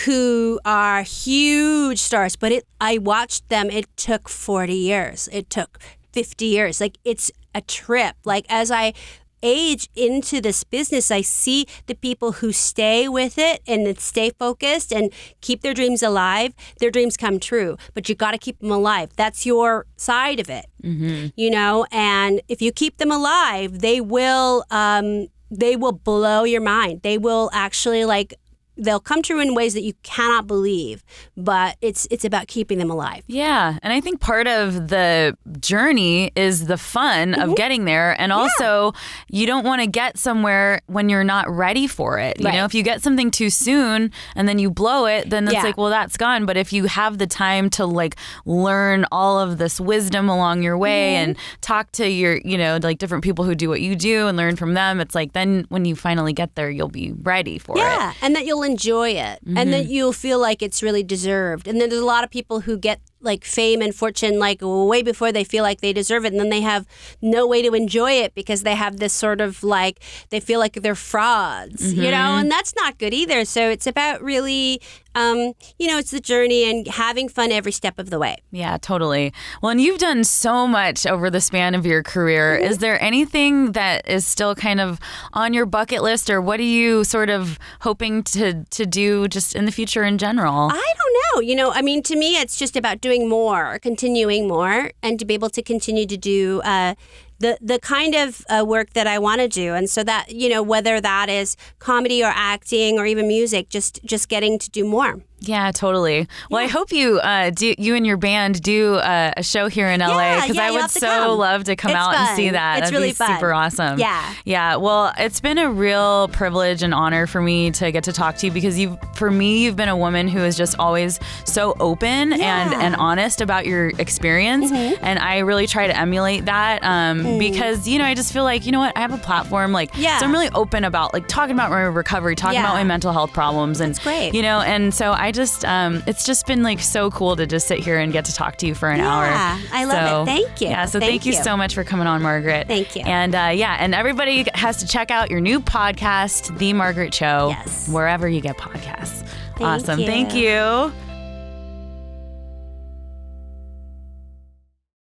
who are huge stars, but I watched them. It took 40 years. It took 50 years. Like it's a trip. Like as I age into this business, I see the people who stay with it and stay focused and keep their dreams alive. Their dreams come true, but you got to keep them alive. That's your side of it, you know. And if you keep them alive, they will blow your mind. They will actually they'll come true in ways that you cannot believe, but it's about keeping them alive. Yeah. And I think part of the journey is the fun of getting there. And also, you don't want to get somewhere when you're not ready for it. You know, if you get something too soon and then you blow it, then it's like, well, that's gone. But if you have the time to learn all of this wisdom along your way and talk to your, different people who do what you do and learn from them, it's like, then when you finally get there, you'll be ready for it. Yeah. And that you'll enjoy it and that you'll feel like it's really deserved. And then there's a lot of people who get fame and fortune way before they feel like they deserve it, and then they have no way to enjoy it because they have this sort of they feel like they're frauds, and that's not good either. So it's about really it's the journey and having fun every step of the way. Yeah, totally. Well, and you've done so much over the span of your career. Is there anything that is still kind of on your bucket list, or what are you sort of hoping to do just in the future in general? I don't know. To me, it's just about doing more, continuing more, and to be able to continue to do the kind of work that I want to do. And so that, whether that is comedy or acting or even music, just getting to do more. Yeah, totally. Well, I hope you you and your band do a show here in LA, because I would so love to come out and see that. It's That'd really be fun. Super awesome. Yeah. Yeah. Well, it's been a real privilege and honor for me to get to talk to you, because you've been a woman who is just always so open and honest about your experience. And I really try to emulate that because, I just feel like, I have a platform, so I'm really open about talking about my recovery, talking about my mental health problems. And, that's great. And so I just, it's just been so cool to just sit here and get to talk to you for an hour. Yeah, I love it. Thank you. Yeah, so thank you so much for coming on, Margaret. Thank you. And and everybody has to check out your new podcast, The Margaret Cho, wherever you get podcasts. Awesome. Thank you.